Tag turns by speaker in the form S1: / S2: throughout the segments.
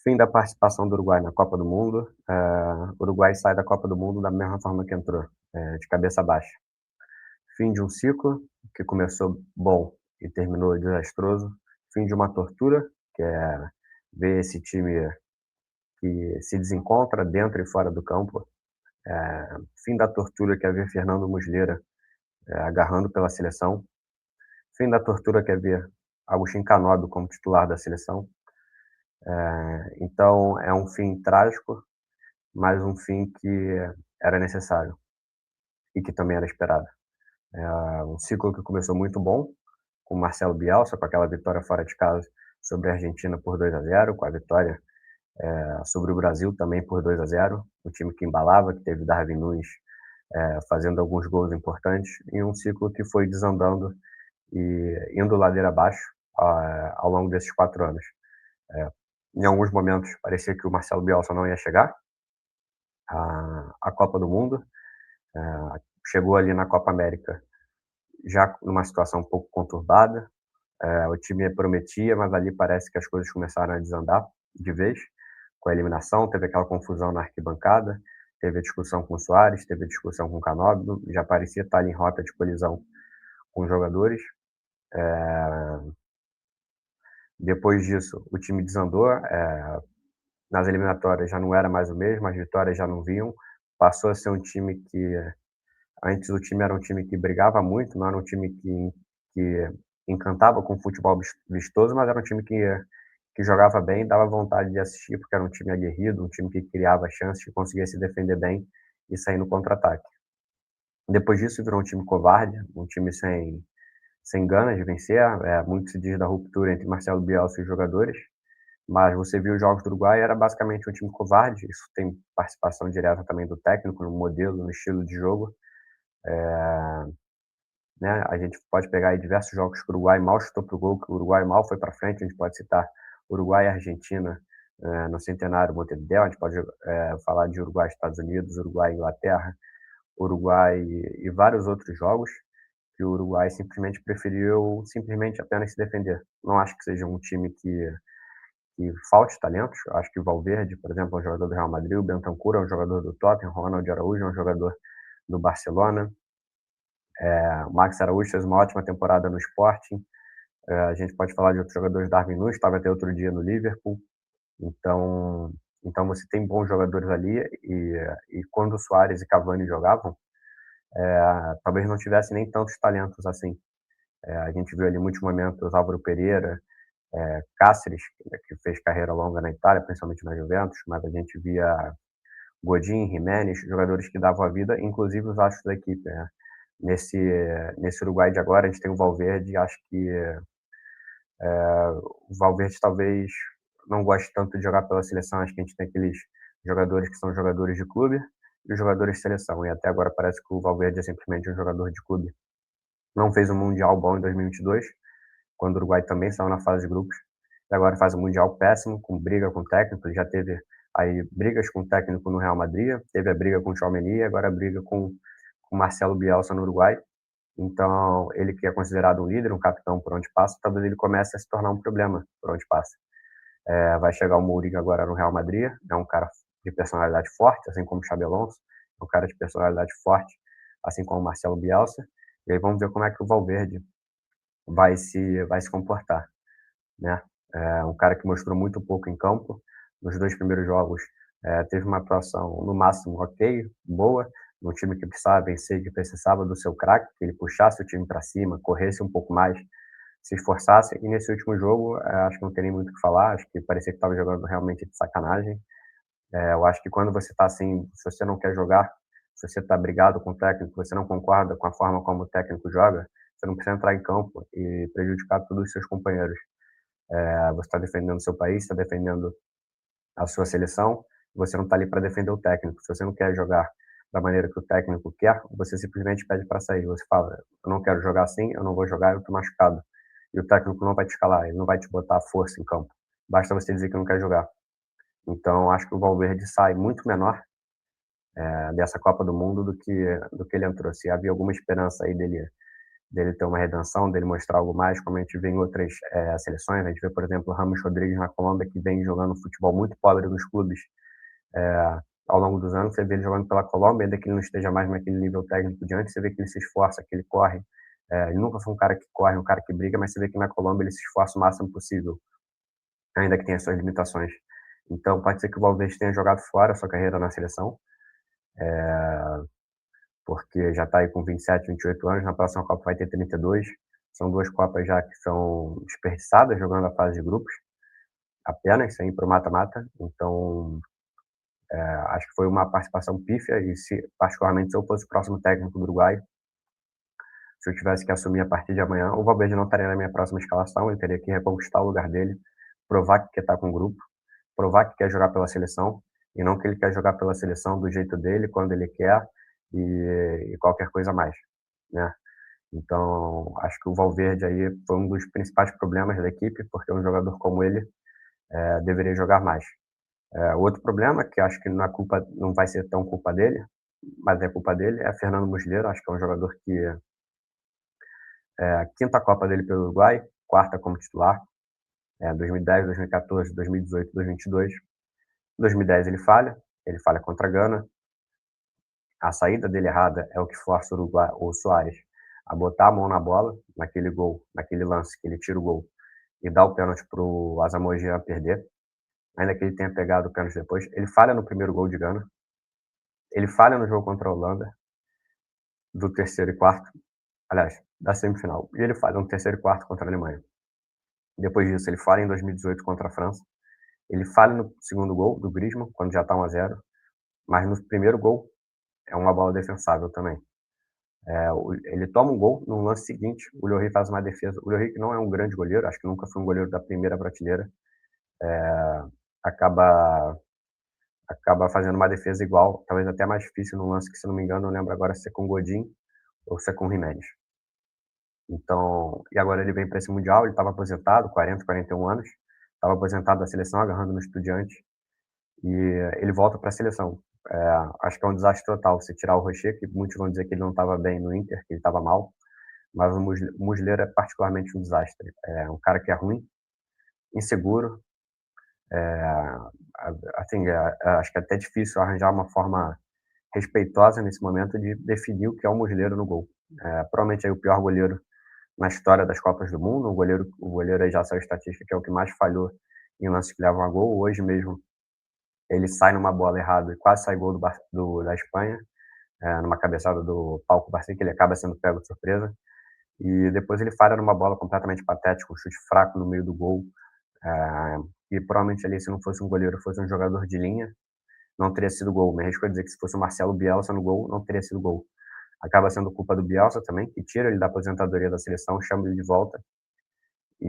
S1: Fim da participação do Uruguai na Copa do Mundo. O Uruguai sai da Copa do Mundo da mesma forma que entrou, de cabeça baixa. Fim de um ciclo que começou bom e terminou desastroso. Fim de uma tortura, que é ver esse time que se desencontra dentro e fora do campo. Fim da tortura, que é ver Fernando Muslera agarrando pela seleção. Fim da tortura, que é ver Agostinho Canóbio como titular da seleção. Então, é um fim trágico, mas um fim que era necessário e que também era esperado. Um ciclo que começou muito bom, com o Marcelo Bielsa, com aquela vitória fora de casa sobre a Argentina por 2-0, com a vitória sobre o Brasil também por 2-0, um time que embalava, que teve Darwin Núñez fazendo alguns gols importantes, e um ciclo que foi desandando e indo ladeira abaixo ao longo desses 4 anos. Em alguns momentos parecia que o Marcelo Bielsa não ia chegar à Copa do Mundo, chegou ali na Copa América já numa situação um pouco conturbada. O time prometia, mas ali parece que as coisas começaram a desandar de vez, com a eliminação. Teve aquela confusão na arquibancada, teve a discussão com o Suárez, teve a discussão com o Canóbio, já parecia estar ali em rota de colisão com os jogadores. Depois disso, o time desandou. Nas eliminatórias já não era mais o mesmo, as vitórias já não vinham. Passou a ser um time que antes o time era um time que brigava muito, não era um time que encantava com o futebol vistoso, mas era um time que jogava bem, dava vontade de assistir, porque era um time aguerrido, um time que criava chances, que conseguia se defender bem e sair no contra-ataque. Depois disso virou um time covarde, um time sem ganas de vencer. Muito se diz da ruptura entre Marcelo Bielsa e os jogadores, mas você viu os jogos do Uruguai, era basicamente um time covarde. Isso tem participação direta também do técnico, no modelo, no estilo de jogo. Né? A gente pode pegar aí diversos jogos que o Uruguai mal chutou pro gol, que o Uruguai mal foi para frente. A gente pode citar Uruguai e Argentina no Centenário Montevidéu. A gente pode falar de Uruguai e Estados Unidos, Uruguai e Inglaterra, Uruguai e vários outros jogos que o Uruguai simplesmente preferiu apenas se defender. Não acho que seja um time que falte talentos. Acho que o Valverde, por exemplo, é um jogador do Real Madrid, o Bentancur é um jogador do Tottenham, o Ronald Araújo é um jogador do Barcelona. O Max Araújo fez uma ótima temporada no Sporting. A gente pode falar de outros jogadores, Darwin Núñez estava até outro dia no Liverpool. Então você tem bons jogadores ali, e quando o Suárez e Cavani jogavam, talvez não tivesse nem tantos talentos assim. A gente viu ali em muitos momentos Álvaro Pereira, Cáceres, que fez carreira longa na Itália, principalmente na Juventus, mas a gente via Godin, Jiménez, jogadores que davam a vida, inclusive os astros da equipe. Nesse Uruguai de agora, a gente tem o Valverde. Acho que o Valverde talvez não goste tanto de jogar pela seleção. Acho que a gente tem aqueles jogadores que são jogadores de clube e os jogadores de seleção, e até agora parece que o Valverde é simplesmente um jogador de clube. Não fez um Mundial bom em 2022, quando o Uruguai também saiu na fase de grupos, e agora faz um Mundial péssimo, com briga com o técnico. Ele já teve aí brigas com o técnico no Real Madrid, teve a briga com o Tchouaméni, agora a briga com o Marcelo Bielsa no Uruguai. Então, ele que é considerado um líder, um capitão por onde passa, talvez ele comece a se tornar um problema por onde passa. Vai chegar o Mourinho agora no Real Madrid, é um cara de personalidade forte, assim como o Xabi Alonso, é um cara de personalidade forte, assim como o Marcelo Bielsa. E aí vamos ver como é que o Valverde vai se comportar, né? Um cara que mostrou muito pouco em campo. Nos 2 primeiros jogos, teve uma atuação no máximo ok, boa, num time que precisava vencer, que precisava do seu craque, que ele puxasse o time para cima, corresse um pouco mais, se esforçasse. E nesse último jogo, acho que não tem nem muito o que falar. Acho que parecia que estava jogando realmente de sacanagem. Eu acho que quando você está assim, se você não quer jogar, se você está brigado com o técnico, você não concorda com a forma como o técnico joga, você não precisa entrar em campo e prejudicar todos os seus companheiros. Você está defendendo o seu país, está defendendo a sua seleção, você não está ali para defender o técnico. Se você não quer jogar da maneira que o técnico quer, você simplesmente pede para sair. Você fala: eu não quero jogar assim, eu não vou jogar, eu estou machucado. E o técnico não vai te escalar, ele não vai te botar a força em campo. Basta você dizer que não quer jogar. Então, acho que o Valverde sai muito menor dessa Copa do Mundo do que ele entrou. Se havia alguma esperança aí dele dele ter uma redenção, dele mostrar algo mais, como a gente vê em outras seleções. A gente vê, por exemplo, o Ramos Rodrigues na Colômbia, que vem jogando futebol muito pobre nos clubes ao longo dos anos. Você vê ele jogando pela Colômbia, ainda que ele não esteja mais naquele nível técnico de antes, você vê que ele se esforça, que ele corre. Ele nunca foi um cara que corre, um cara que briga, mas você vê que na Colômbia ele se esforça o máximo possível, ainda que tenha suas limitações. Então, pode ser que o Valverde tenha jogado fora a sua carreira na seleção, porque já está aí com 27, 28 anos, na próxima Copa vai ter 32. São 2 Copas já que são desperdiçadas jogando a fase de grupos, apenas, sem ir para o mata-mata. Então, acho que foi uma participação pífia e, particularmente, se eu fosse o próximo técnico do Uruguai, se eu tivesse que assumir a partir de amanhã, o Valverde não estaria na minha próxima escalação, ele teria que reconquistar o lugar dele, provar que quer estar com o grupo, provar que quer jogar pela seleção, e não que ele quer jogar pela seleção do jeito dele, quando ele quer, e qualquer coisa mais, né? Então, acho que o Valverde aí foi um dos principais problemas da equipe, porque um jogador como ele deveria jogar mais. Outro problema, que acho que não vai ser tão culpa dele, mas é culpa dele, é Fernando Muslera. Acho que é um jogador que a quinta Copa dele pelo Uruguai, quarta como titular, 2010, 2014, 2018, 2022. Em 2010 ele falha contra a Gana. A saída dele errada é o que força o Uruguai, o Suárez, a botar a mão na bola, naquele gol, naquele lance que ele tira o gol e dá o pênalti para o Asamoah Gyan perder. Ainda que ele tenha pegado o pênalti depois, ele falha no primeiro gol de Gana, ele falha no jogo contra a Holanda, do terceiro e quarto, aliás, da semifinal, e ele falha no terceiro e quarto contra a Alemanha. Depois disso, ele falha em 2018 contra a França, ele falha no segundo gol do Griezmann, quando já está 1-0, mas no primeiro gol é uma bola defensável também. Ele toma um gol no lance seguinte, o Lloris faz uma defesa. O Lloris, que não é um grande goleiro, acho que nunca foi um goleiro da primeira prateleira, acaba fazendo uma defesa igual, talvez até mais difícil no lance que, se não me engano, eu lembro agora se é com o Godin ou se é com o Giménez. Então, e agora ele vem para esse Mundial, ele estava aposentado, 40, 41 anos, estava aposentado da seleção, agarrando no Estudiantes, e ele volta para a seleção. Acho que é um desastre total você tirar o Rocher, que muitos vão dizer que ele não estava bem no Inter, que ele estava mal, mas o Muslera é particularmente um desastre. É um cara que é ruim, inseguro, assim, acho que é até difícil arranjar uma forma respeitosa nesse momento de definir o que é um Muslera no gol. Provavelmente é o pior goleiro na história das Copas do Mundo, o goleiro aí já saiu estatística que é o que mais falhou em lances que levam a gol. Hoje mesmo ele sai numa bola errada e quase sai gol da Espanha, numa cabeçada do Pau Cubarsí, que ele acaba sendo pego de surpresa. E depois ele falha numa bola completamente patética, um chute fraco no meio do gol. E provavelmente ali, se não fosse um goleiro, fosse um jogador de linha, não teria sido gol. Me arrisco a dizer que se fosse o Marcelo Bielsa no gol, não teria sido gol. Acaba sendo culpa do Bielsa também, que tira ele da aposentadoria da seleção, chama ele de volta, e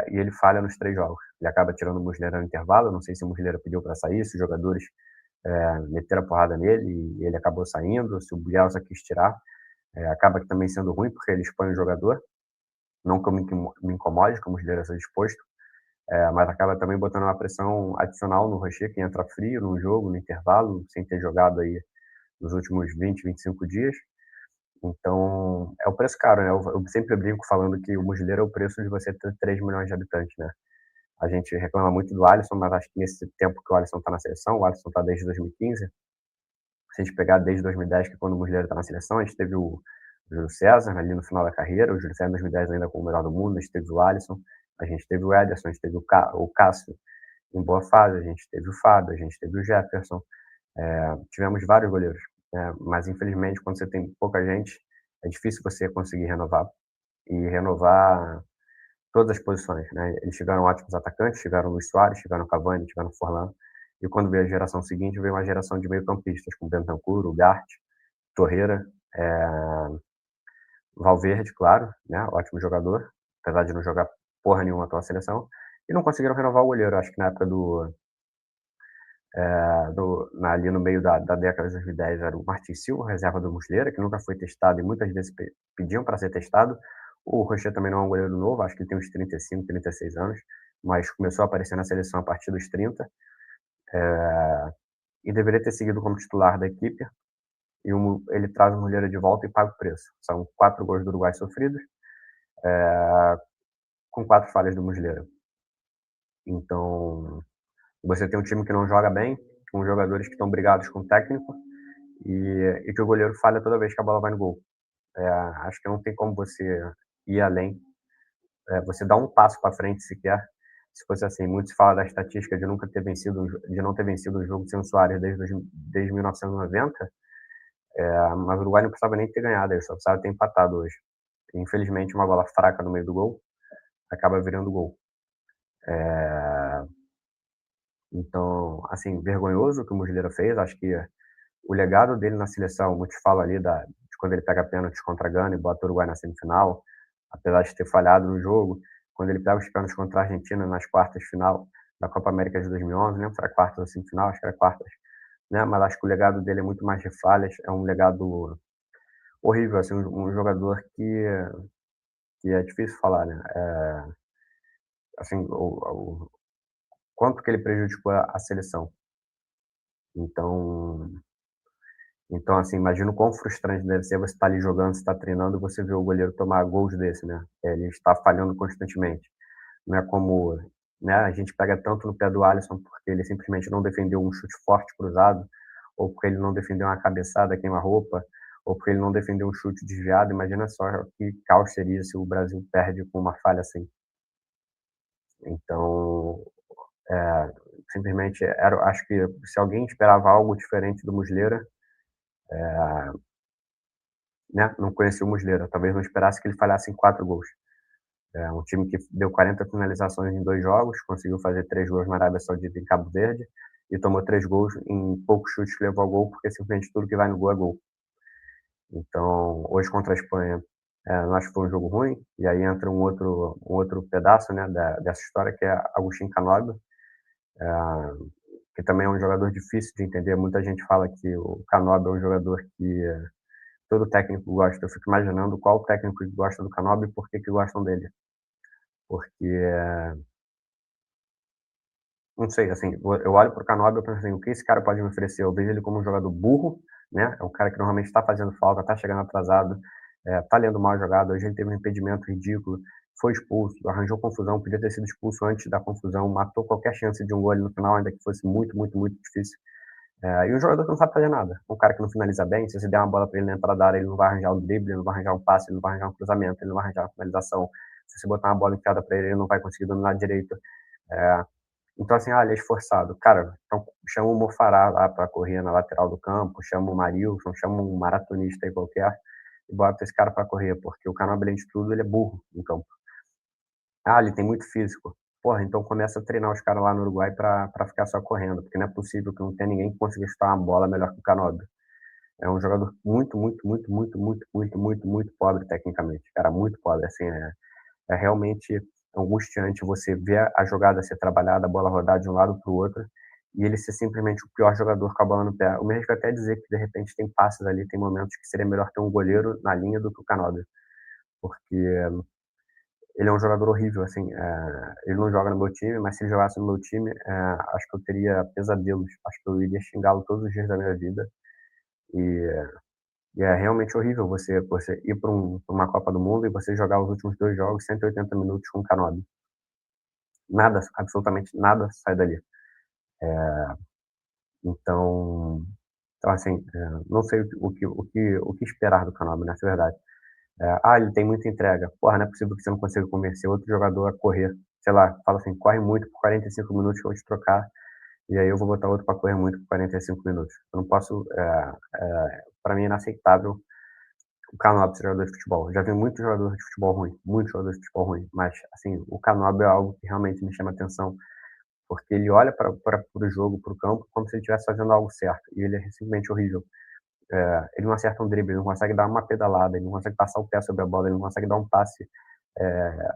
S1: ele falha nos 3 jogos. Ele acaba tirando o Muslera no intervalo, não sei se o Muslera pediu para sair, se os jogadores meteram a porrada nele e ele acabou saindo, se o Bielsa quis tirar. Acaba que também sendo ruim, porque ele expõe o jogador, não que eu me incomode, que o Muslera seja exposto, mas acaba também botando uma pressão adicional no Rocher, que entra frio no jogo, no intervalo, sem ter jogado aí nos últimos 20, 25 dias. Então, é o preço caro, né? Eu sempre brinco falando que o Muslera é o preço de você ter 3 milhões de habitantes, né? A gente reclama muito do Alisson, mas acho que nesse tempo que o Alisson está na seleção, o Alisson está desde 2015, se a gente pegar desde 2010, que é quando o Muslera está na seleção, a gente teve o Júlio César ali no final da carreira, o Júlio César em 2010 ainda como o melhor do mundo, a gente teve o Alisson, a gente teve o Ederson, a gente teve o Cássio em boa fase, a gente teve o Fábio, a gente teve o Jefferson, tivemos vários goleiros, mas infelizmente quando você tem pouca gente, é difícil você conseguir renovar, e renovar todas as posições, né? Eles tiveram ótimos atacantes, tiveram o Luis Suárez, tiveram o Cavani, tiveram o Forlan, e quando veio a geração seguinte, veio uma geração de meio-campistas, com o Bentancur, o Gart, Torreira, Valverde, claro, né? Ótimo jogador, apesar de não jogar porra nenhuma pela seleção, e não conseguiram renovar o goleiro. Acho que na época ali no meio da década de 2010 era o Martin Silva, reserva do Muslera, que nunca foi testado e muitas vezes pediam para ser testado. O Rocher também não é um goleiro novo, acho que ele tem uns 35, 36 anos, mas começou a aparecer na seleção a partir dos 30, e deveria ter seguido como titular da equipe, e ele traz o Muslera de volta e paga o preço. São 4 gols do Uruguai sofridos, com 4 falhas do Muslera. Então, você tem um time que não joga bem, com jogadores que estão brigados com o técnico, e que o goleiro falha toda vez que a bola vai no gol. Acho que não tem como você ir além, você dá um passo para frente sequer. Se fosse assim, muito se fala da estatística de de não ter vencido o jogo sem o Suárez desde 1990, mas o Uruguai não precisava nem ter ganhado, ele só precisava ter empatado hoje. Infelizmente, uma bola fraca no meio do gol acaba virando gol. Então, assim, vergonhoso o que o Muslera fez. Acho que o legado dele na seleção, muitos falam ali de quando ele pega pênaltis contra a Gana e bota o Uruguai na semifinal, apesar de ter falhado no jogo, quando ele pega os pênaltis contra a Argentina nas quartas de final da Copa América de 2011, né? Foi a quartas ou semifinal, acho que era quartas, né? Mas acho que o legado dele é muito mais de falhas, é um legado horrível, assim, um jogador que é difícil falar, né? Assim, o quanto que ele prejudicou a seleção. Então, assim, imagina o quão frustrante deve ser você estar ali jogando, você está treinando e você vê o goleiro tomar gols desse, né? Ele está falhando constantemente. Não é como, né, a gente pega tanto no pé do Alisson porque ele simplesmente não defendeu um chute forte cruzado, ou porque ele não defendeu uma cabeçada queima-roupa, ou porque ele não defendeu um chute desviado. Imagina só que caos seria se o Brasil perde com uma falha assim. Então, é, simplesmente acho que se alguém esperava algo diferente do Muslera, né, não conhecia o Muslera, talvez não esperasse que ele falhasse em 4 gols. É um time que deu 40 finalizações em 2 jogos, conseguiu fazer 3 gols na Arábia Saudita e em Cabo Verde, e tomou 3 gols em poucos chutes que levou ao gol, porque simplesmente tudo que vai no gol é gol. Então, hoje contra a Espanha, eu acho que foi um jogo ruim, e aí entra um outro pedaço, né, dessa história, que é Agustín Canóbio, que também é um jogador difícil de entender. Muita gente fala que o Canóbio é um jogador que todo técnico gosta. Eu fico imaginando qual técnico que gosta do Canóbio e por que gostam dele. Porque, não sei, assim, eu olho para o Canóbio e penso assim, o que esse cara pode me oferecer? Eu vejo ele como um jogador burro, né? É um cara que normalmente está fazendo falta, está chegando atrasado, está lendo mal a jogada. Hoje ele teve um impedimento ridículo, foi expulso, arranjou confusão, podia ter sido expulso antes da confusão, matou qualquer chance de um gol ali no final, ainda que fosse muito, muito, muito difícil. E um jogador que não sabe fazer nada. Um cara que não finaliza bem, se você der uma bola para ele na entrada da área, ele não vai arranjar um drible, ele não vai arranjar um passe, ele não vai arranjar um cruzamento, ele não vai arranjar uma finalização. Se você botar uma bola enfiada para ele, ele não vai conseguir dominar direito. É, então, assim, ele é esforçado. Cara, então chama o Mofará lá para correr na lateral do campo, chama o Marilson, chama um maratonista aí qualquer e bota esse cara para correr, porque o Canal, além de tudo, ele é burro em campo. Ele tem muito físico. Porra, então começa a treinar os caras lá no Uruguai pra ficar só correndo, porque não é possível que não tenha ninguém que consiga chutar uma bola melhor que o Canóbio. É um jogador muito, muito, muito, muito, muito, muito, muito, muito pobre tecnicamente, cara, muito pobre, assim, é realmente angustiante você ver a jogada ser trabalhada, a bola rodar de um lado para o outro, e ele ser simplesmente o pior jogador com a bola no pé. O mesmo que até dizer que, de repente, tem passes ali, tem momentos que seria melhor ter um goleiro na linha do que o Canóbio, porque ele é um jogador horrível, assim, ele não joga no meu time, mas se ele jogasse no meu time, acho que eu teria pesadelos, acho que eu iria xingá-lo todos os dias da minha vida, e, e é realmente horrível você ir para uma Copa do Mundo e você jogar os últimos 2 jogos, 180 minutos com o Canóbio. Nada, absolutamente nada sai dali. Então, assim, não sei o que esperar do Canóbio, nessa verdade. Ele tem muita entrega. Porra, não é possível que você não consiga convencer outro jogador a correr. Sei lá, fala assim, corre muito por 45 minutos que eu vou te trocar, e aí eu vou botar outro para correr muito por 45 minutos. Eu não posso, para mim é inaceitável o Canóbio ser jogador de futebol. Já vi muito jogador de futebol ruim, muito jogador de futebol ruim, mas, assim, o Canóbio é algo que realmente me chama atenção, porque ele olha para o jogo, para o campo, como se ele estivesse fazendo algo certo, e ele é simplesmente horrível. Ele não acerta um drible, ele não consegue dar uma pedalada, ele não consegue passar o pé sobre a bola, ele não consegue dar um passe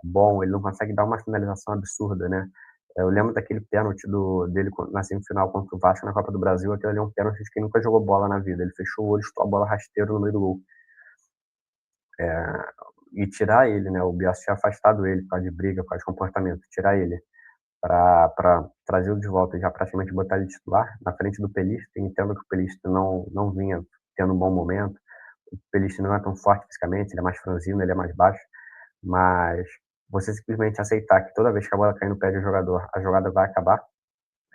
S1: bom, ele não consegue dar uma finalização absurda, né? Eu lembro daquele pênalti dele na semifinal contra o Vasco na Copa do Brasil, aquele ali é um pênalti de quem nunca jogou bola na vida, ele fechou o olho, chutou a bola rasteiro no meio do gol. E tirar ele, né, o Bielsa tinha afastado ele por causa de briga, por causa de comportamento, tirar ele para trazê-lo de volta e já praticamente botar ele titular na frente do Pelistri, entendo que o Pelistri não vinha tendo um bom momento. O Pelistri não é tão forte fisicamente, ele é mais franzino, ele é mais baixo, mas você simplesmente aceitar que toda vez que a bola cair no pé de um jogador, a jogada vai acabar,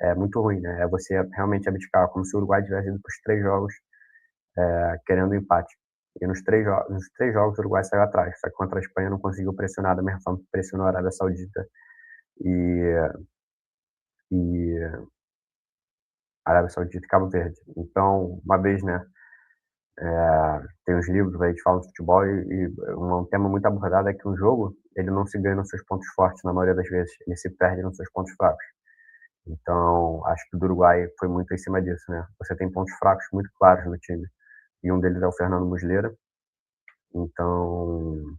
S1: é muito ruim, né? É você realmente abdicar, como se o Uruguai tivesse ido para os 3 jogos, querendo um empate. E nos 3 jogos o Uruguai saiu atrás, só que contra a Espanha não conseguiu pressionar da mesma forma que pressionou a Arábia Saudita e e Arábia Saudita e Cabo Verde. Então, uma vez, né, tem uns livros aí que falam de futebol um tema muito abordado é que um jogo, ele não se ganha nos seus pontos fortes na maioria das vezes, ele se perde nos seus pontos fracos. Então, acho que o do Uruguai foi muito em cima disso, né. Você tem pontos fracos muito claros no time, e um deles é o Fernando Muslera, então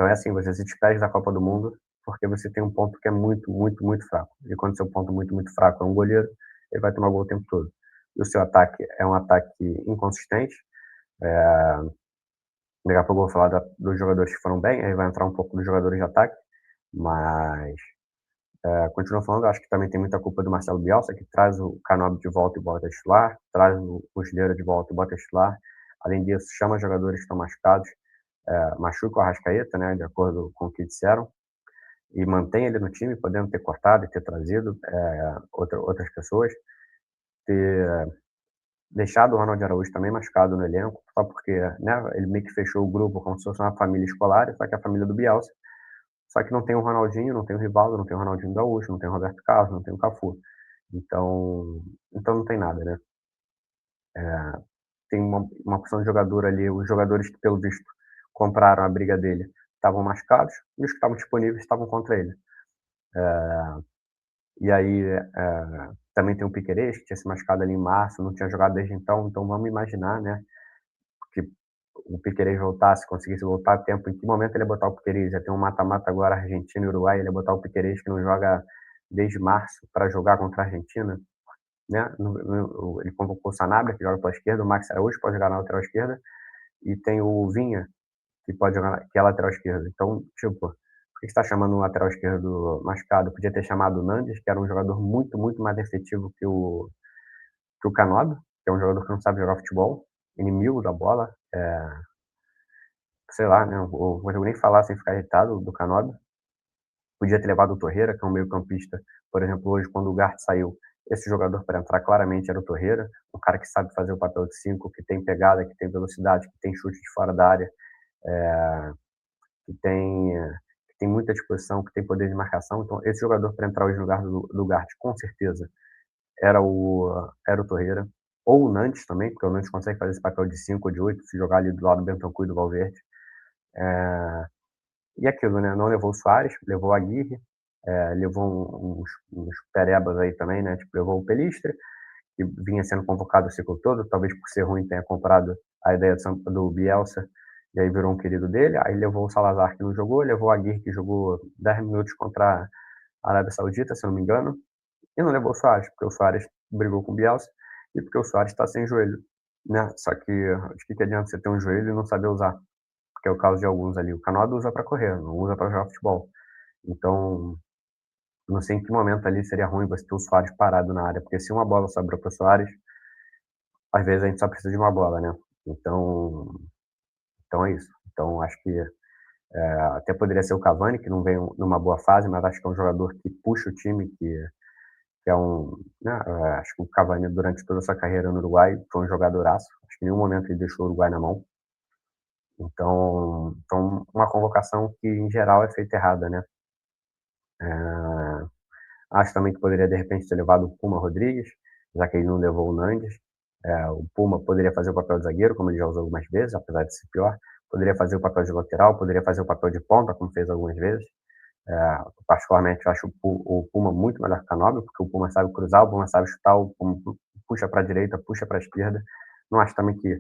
S1: é assim, você se despede da Copa do Mundo, porque você tem um ponto que é muito, muito, muito fraco. E quando seu ponto muito, muito fraco é um goleiro, ele vai tomar gol o tempo todo. E o seu ataque é um ataque inconsistente. Daqui a pouco eu vou falar dos jogadores que foram bem, aí vai entrar um pouco dos jogadores de ataque, mas continuo falando, acho que também tem muita culpa do Marcelo Bielsa, que traz o Canóbio de volta e bota titular, traz o Muslera de volta e bota titular. Além disso, chama jogadores que estão machucados, machuca o Arrascaeta, né, de acordo com o que disseram, e mantém ele no time, podendo ter cortado e ter trazido outras pessoas, ter deixado o Ronald Araújo também machucado no elenco, só porque, né, ele meio que fechou o grupo como se fosse uma família escolar, só que é a família do Bielsa. Só que não tem o Ronaldinho, não tem o Rivaldo, não tem o Ronaldinho Gaúcho, não tem o Roberto Carlos, não tem o Cafu. Então, não tem nada, né? Tem uma porção de jogador ali, os jogadores que, pelo visto, compraram a briga dele estavam machucados e os que estavam disponíveis estavam contra ele. E aí, também tem o Piquerez, que tinha se machucado ali em março, não tinha jogado desde então vamos imaginar, né, que o Piquerez voltasse, conseguisse voltar a tempo, em que momento ele ia botar o Piquerez? Ia ter um mata-mata agora, Argentina e Uruguai, ele ia botar o Piquerez, que não joga desde março, para jogar contra a Argentina, né? Ele convocou o Sanabria, que joga pela esquerda, o Max Araújo pode jogar na lateral esquerda, e tem o Vinha, que pode jogar, que é lateral esquerdo. Então, tipo, por que você está chamando um lateral esquerdo machucado? Podia ter chamado o Nandes, que era um jogador muito, muito mais efetivo que o Canobi, que é um jogador que não sabe jogar futebol, inimigo da bola, sei lá, né? Eu vou nem falar sem ficar irritado do Canobi. Podia ter levado o Torreira, que é um meio-campista. Por exemplo, hoje, quando o Gart saiu, esse jogador para entrar claramente era o Torreira, um cara que sabe fazer o papel de 5, que tem pegada, que tem velocidade, que tem chute de fora da área, que tem, que tem muita disposição, que tem poder de marcação. Então, esse jogador para entrar hoje no lugar do Gart, com certeza, era o Torreira. Ou o Nantes também, porque o Nantes consegue fazer esse papel de 5 ou de 8, se jogar ali do lado do Bentancur e do Valverde. E aquilo, né? Não levou o Soares, levou a Aguirre, levou uns perebas aí também, né? Tipo, levou o Pelistri, que vinha sendo convocado o ciclo todo, talvez por ser ruim tenha comprado a ideia do Bielsa, e aí virou um querido dele. Aí levou o Salazar, que não jogou, levou a Aguirre, que jogou 10 minutos contra a Arábia Saudita, se eu não me engano, e não levou o Soares, porque o Soares brigou com o Bielsa e porque o Soares está sem joelho, né? Só que de que adianta você ter um joelho e não saber usar? Porque é o caso de alguns ali. O Canodo usa para correr, não usa para jogar futebol. Então, não sei em que momento ali seria ruim você ter o Soares parado na área, porque se uma bola sobra para o Soares, às vezes a gente só precisa de uma bola, né? Então, é isso. Então, acho que até poderia ser o Cavani, que não vem numa boa fase, mas acho que é um jogador que puxa o time, que é um. Né, acho que o Cavani, durante toda a sua carreira no Uruguai, foi um jogadoraço. Acho que em nenhum momento ele deixou o Uruguai na mão. Então, uma convocação que, em geral, é feita errada, né? Acho também que poderia, de repente, ter levado o Puma Rodrigues, já que ele não levou o Nandes. O Puma poderia fazer o papel de zagueiro, como ele já usou algumas vezes, apesar de ser pior. Poderia fazer o papel de lateral, poderia fazer o papel de ponta, como fez algumas vezes. Particularmente, eu acho o Puma muito melhor que o Canóbio, porque o Puma sabe cruzar, o Puma sabe chutar, o Puma puxa para a direita, puxa para a esquerda. Não acho também que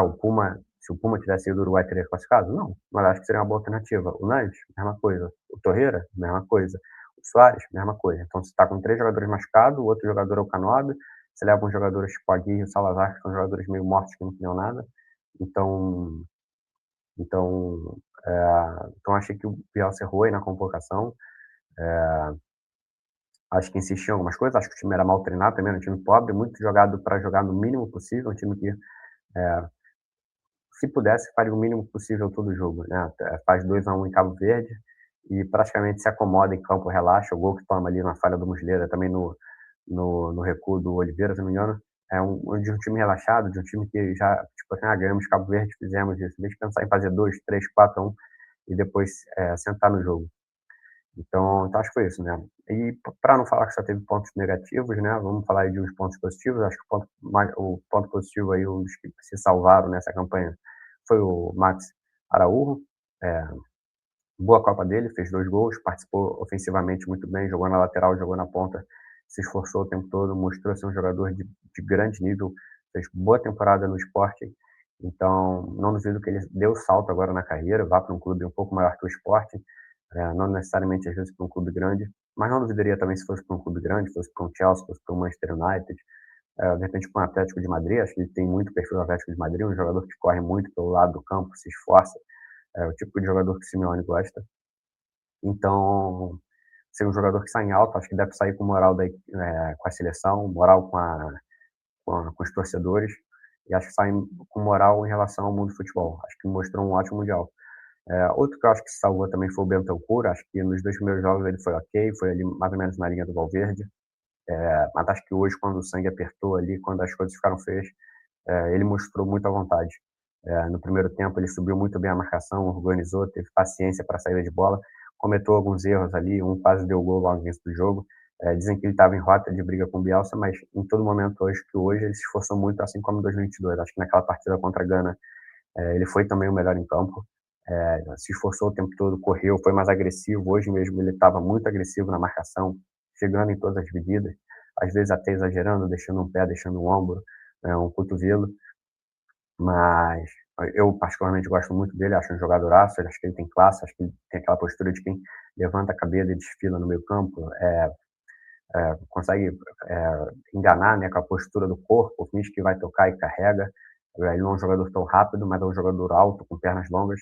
S1: o Puma, se o Puma tivesse ido do Uruguai, teria classificado? Não, mas acho que seria uma boa alternativa. O Nantes, mesma coisa. O Torreira, mesma coisa. O Soares, mesma coisa. Então, você está com 3 jogadores machucados, o outro jogador é o Canóbio, você leva uns jogadores tipo a Aguirre e o Salazar, que são jogadores meio mortos, que não tinham nada. Então, achei que o Bielsa errou aí na convocação. Acho que insistiu em algumas coisas, acho que o time era mal treinado também, era um time pobre, muito jogado para jogar no mínimo possível, um time que Se pudesse, faria o mínimo possível todo jogo, né, faz 2-1 em Cabo Verde e praticamente se acomoda em campo, relaxa, o gol que toma ali na falha do Muslera, também no recuo do Oliveira, se não me engano, é de um time relaxado, de um time que já, tipo assim: ganhamos Cabo Verde, fizemos isso", em vez de pensar em fazer 2, 3, 4-1 e depois, sentar no jogo. Então acho que foi isso, né. E para não falar que só teve pontos negativos, né, vamos falar aí de uns pontos positivos, acho que o ponto positivo aí, um dos que se salvaram nessa campanha, foi o Max Araújo, eh, boa Copa dele, fez 2 gols, participou ofensivamente muito bem, jogou na lateral, jogou na ponta, se esforçou o tempo todo, mostrou ser um jogador de grande nível, fez boa temporada no Sporting, então não duvido que ele dê o salto agora na carreira, vá para um clube um pouco maior que o Sporting, não necessariamente às vezes para um clube grande, mas não duvidaria também se fosse para um clube grande, fosse para um Chelsea, fosse para um Manchester United, de repente para um Atlético de Madrid, acho que ele tem muito perfil do Atlético de Madrid, um jogador que corre muito pelo lado do campo, se esforça, é o tipo de jogador que o Simeone gosta. Então, ser um jogador que sai em alta, acho que deve sair com moral com a seleção, moral com os torcedores, e acho que sai com moral em relação ao mundo do futebol. Acho que mostrou um ótimo mundial. Outro que eu acho que se salvou também foi o Bentancur, acho que nos 2 primeiros jogos ele foi ok, foi ali mais ou menos na linha do Valverde, mas acho que hoje, quando o sangue apertou ali, quando as coisas ficaram feias, ele mostrou muita vontade. No primeiro tempo ele subiu muito bem a marcação, organizou, teve paciência para a saída de bola, cometeu alguns erros ali, quase deu gol logo no início do jogo. Dizem que ele estava em rota de briga com o Bielsa, mas em todo momento hoje ele se esforçou muito, assim como em 2022. Acho que naquela partida contra a Gana, ele foi também o melhor em campo, se esforçou o tempo todo, correu, foi mais agressivo. Hoje mesmo ele estava muito agressivo na marcação, chegando em todas as medidas, às vezes até exagerando, deixando um pé, deixando um ombro, um cotovelo, mas eu particularmente gosto muito dele, acho um jogadoraço, acho que ele tem classe, acho que ele tem aquela postura de quem levanta a cabeça e desfila no meio campo, consegue enganar, né, com a postura do corpo, finge que vai tocar e carrega. Ele não é um jogador tão rápido, mas é um jogador alto, com pernas longas,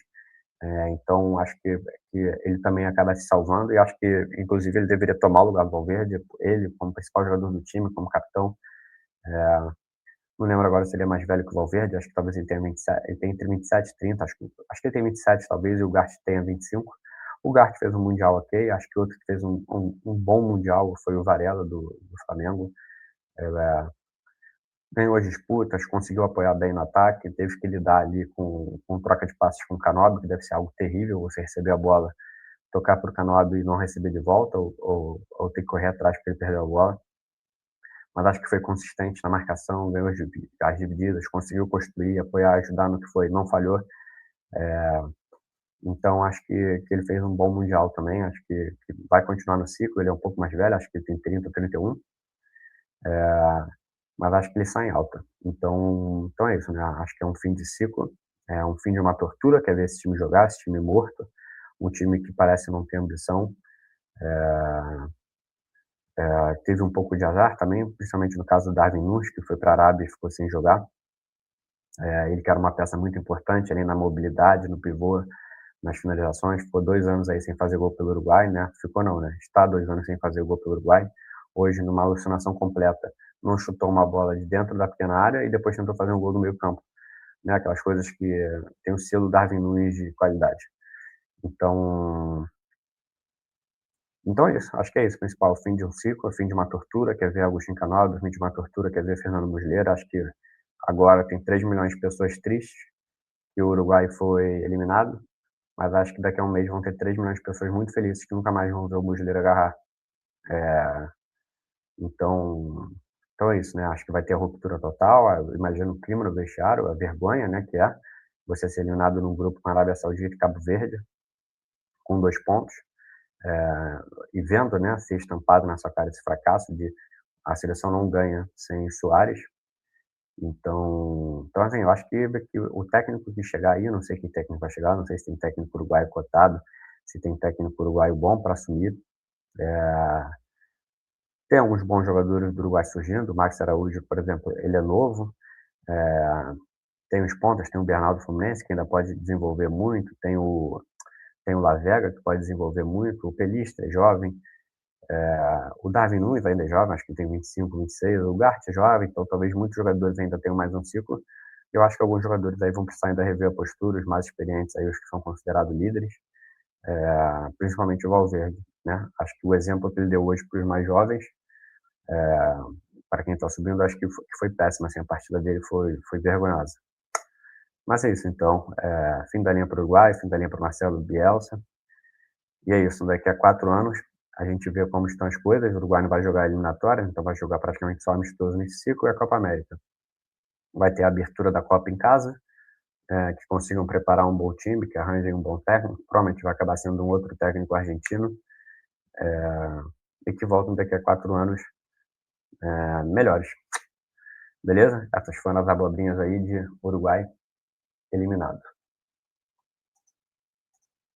S1: então acho que ele também acaba se salvando e acho que, inclusive, ele deveria tomar o lugar do Valverde, ele como principal jogador do time, como capitão. Não lembro agora se ele é mais velho que o Valverde, acho que talvez ele tenha 27, ele tem entre 27 e 30, acho que ele tem 27 talvez, e o Gart tenha 25. O Gart fez um mundial ok, acho que outro que fez um bom mundial foi o Varela do Flamengo. É, ganhou as disputas, conseguiu apoiar bem no ataque, teve que lidar ali com troca de passes com o Canóbio, que deve ser algo terrível, você receber a bola, tocar para o Canóbio e não receber de volta, ou ter que correr atrás porque ele perdeu a bola. Mas acho que foi consistente na marcação, ganhou as divididas, conseguiu construir, apoiar, ajudar no que foi, não falhou. Então acho que ele fez um bom mundial também, acho que vai continuar no ciclo, ele é um pouco mais velho, acho que ele tem 30, 31, mas acho que ele sai em alta. Então é isso, né, acho que é um fim de ciclo, é um fim de uma tortura, que é ver esse time jogar, esse time morto, um time que parece não ter ambição. Teve um pouco de azar também, principalmente no caso do Darwin Núñez, que foi para a Arábia e ficou sem jogar. Ele que era uma peça muito importante ali na mobilidade, no pivô, nas finalizações, ficou 2 anos aí sem fazer gol pelo Uruguai, né, ficou não, né, está 2 anos sem fazer gol pelo Uruguai, hoje numa alucinação completa, não chutou uma bola de dentro da pequena área e depois tentou fazer um gol no meio campo, né, aquelas coisas que tem o selo Darwin Núñez de qualidade. Então é isso, acho que é isso o principal, fim de um ciclo, fim de uma tortura, quer ver Agostinho Canóbio, fim de uma tortura, quer ver Fernando Muslera, acho que agora tem 3 milhões de pessoas tristes que o Uruguai foi eliminado, mas acho que daqui a um mês vão ter 3 milhões de pessoas muito felizes que nunca mais vão ver o Muslera agarrar. É, então, então é isso, né? Acho que vai ter a ruptura total. Eu imagino o clima no vestiário, a vergonha, né? Que é você ser eliminado num grupo com a Arábia Saudita e Cabo Verde, com 2 pontos, e vendo, né, ser estampado na sua cara esse fracasso de a seleção não ganha sem Suárez. Então assim, eu acho que o técnico que chegar aí, eu não sei que técnico vai chegar, não sei se tem técnico uruguaio cotado, se tem técnico uruguaio bom para assumir. Tem alguns bons jogadores do Uruguai surgindo, o Max Araújo, por exemplo, ele é novo, tem os pontas, tem o Bernardo Fluminense, que ainda pode desenvolver muito, tem o La Vega, que pode desenvolver muito, o Pelista é jovem, o Darwin Núñez ainda é jovem, acho que tem 25, 26, o Gart é jovem, então talvez muitos jogadores ainda tenham mais um ciclo, Eu acho que alguns jogadores aí vão precisar ainda rever a postura, os mais experientes aí, os que são considerados líderes, principalmente o Valverde, né? Acho que o exemplo que ele deu hoje para os mais jovens, para quem está subindo, acho que foi péssimo, assim, a partida dele foi vergonhosa. Mas é isso, então, fim da linha para o Uruguai, fim da linha para o Marcelo Bielsa, e é isso, daqui a 4 anos a gente vê como estão as coisas, o Uruguai não vai jogar eliminatória, então vai jogar praticamente só amistoso nesse ciclo e a Copa América. Vai ter a abertura da Copa em casa, que consigam preparar um bom time, que arranjem um bom técnico, provavelmente vai acabar sendo um outro técnico argentino, e que voltem daqui a 4 anos melhores. Beleza? Essas foram as abobrinhas aí de Uruguai eliminado.